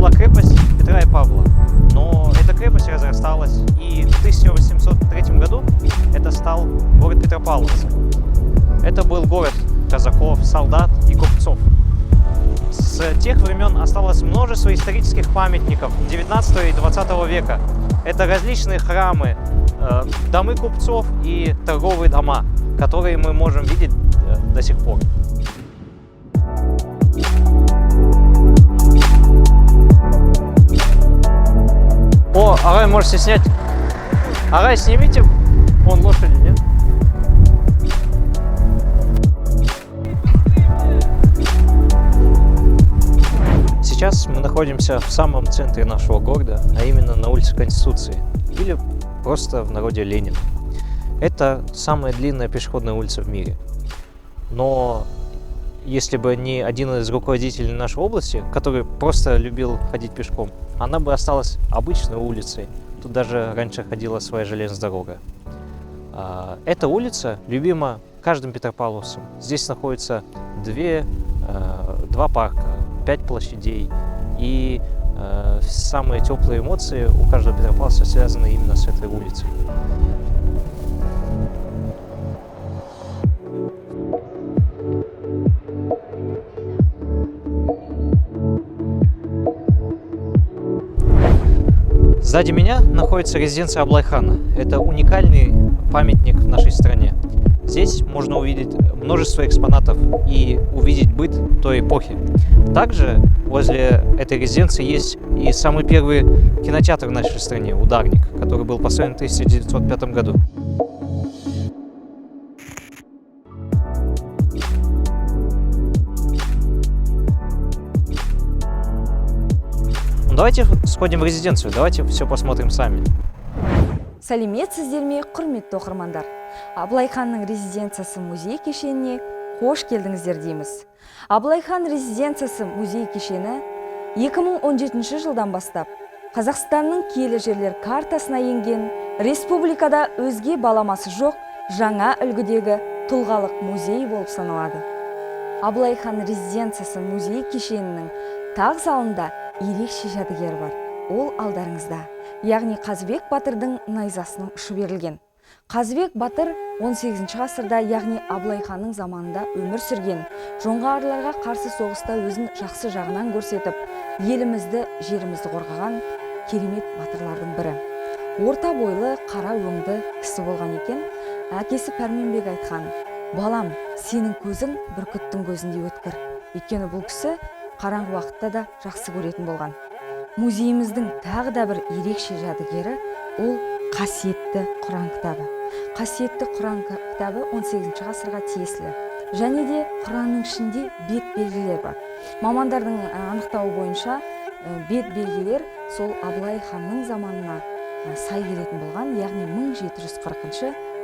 была крепость Петра и Павла, но эта крепость разрасталась, и в 1803 году это стал город Петропавловск. Это был город казаков, солдат и купцов. С тех времен осталось множество исторических памятников 19 и 20 века. Это различные храмы, дома купцов и торговые дома, которые мы можем видеть до сих пор. О, Арай, можете снять. Арай, снимите. Вон лошади, нет? Сейчас мы находимся в самом центре нашего города, а именно на улице Конституции, или просто в народе Ленин. Это самая длинная пешеходная улица в мире. Но если бы не один из руководителей нашей области, который просто любил ходить пешком, она бы осталась обычной улицей. Тут даже раньше ходила своя железная дорога. Эта улица любима каждым петропавловцем. Здесь находится два парка, 5 площадей. И самые теплые эмоции у каждого петропавловца связаны именно с этой улицей. Сзади меня находится резиденция Аблайхана. Это уникальный памятник в нашей стране. Здесь можно увидеть множество экспонатов и увидеть быт той эпохи. Также возле этой резиденции есть и самый первый кинотеатр в нашей стране, «Ударник», который был построен в 1905 году. Давайте сходим в резиденцию, давайте все посмотрим сами. Сәлеметсіздер ме, құрметті оқырмандар. Абылай ханның резиденциясы музей кешеніне қош келдіңіздер дейміз. Абылай хан резиденциясы музей кешені 2017 жылдан бастап Қазақстанның киелі жерлер картасына енген, республикада өзге баламасы жоқ жаңа үлгідегі тұлғалық музей болып саналады. Абылай хан резиденциясы музей кешенінің тақ залында ерекше жәдігер бар. Ол алдарыңызда, яғни Қазыбек батырдың найзасының ұшы берілген. Қазыбек батыр 18 ғасырда, яғни Абылай ханның заманында өмір сүрген. Жоңғарларға қарсы соғыста өзін жақсы жағынан көрсетіп, елімізді, жерімізді қорғаған керемет батырлардың бірі. Орта бойлы, қара өңді кісі болған екен. Әкесі Пәрменбек айтқан: "Балам, сенің көзің бүркіттің көзіндей өткір." Өйткені бұл кісі қараңғы уақытта да жақсы көретін болған. Музейіміздің тағы да бір ерекше жәдігері ол қасиетті Құран кітабы. Қасиетті Құран кітабы 18 ғасырға тиесілі. Және де Құранның ішінде бет белгілер бар. Мамандардың анықтауы бойынша бет белгілер сол Абылай ханның заманына сай келетін болған, яғни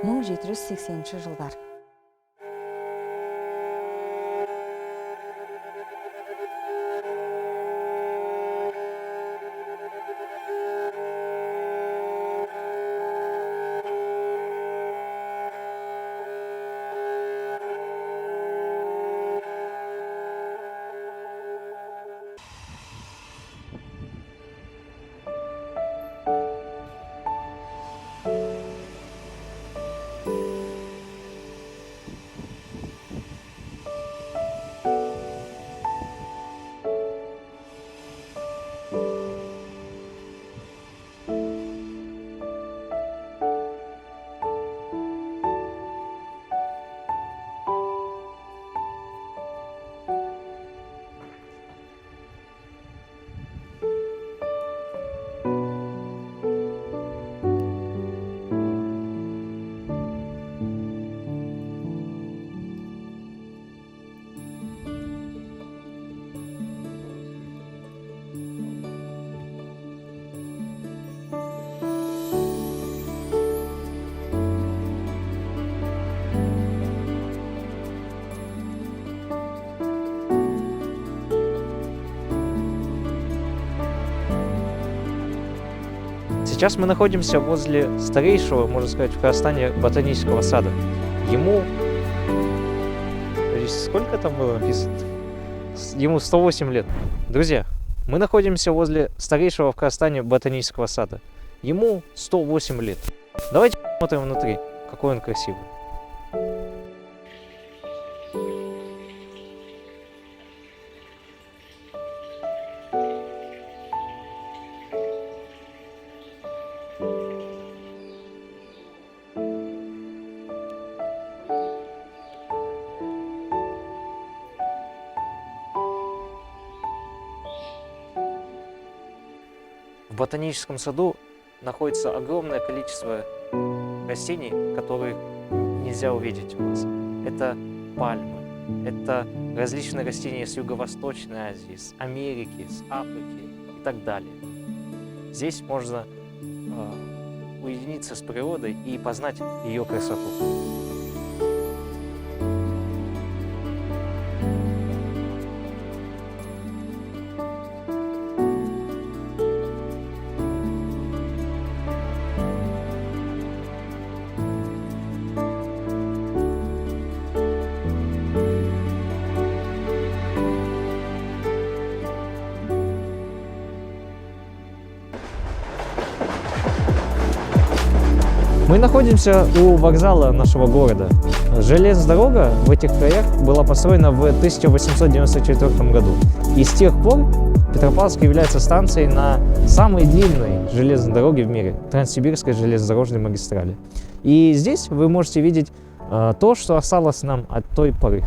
1740-1780 жылдар. Сейчас мы находимся возле старейшего, можно сказать, в Казахстане ботанического сада. Ему... Сколько там было написано? Ему 108 лет. Друзья, Мы находимся возле старейшего в Казахстане ботанического сада. Ему 108 лет. Давайте посмотрим внутри, какой он красивый. В ботаническом саду находится огромное количество растений, которые нельзя увидеть у нас. Это пальмы, это различные растения с Юго-Восточной Азии, с Америки, с Африки и так далее. Здесь можно уединиться с природой и познать ее красоту. Мы находимся у вокзала нашего города. Железная дорога в этих краях была построена в 1894 году. И с тех пор Петропавловск является станцией на самой длинной железной дороге в мире, Транссибирской железнодорожной магистрали. И здесь вы можете видеть то, что осталось нам от той поры.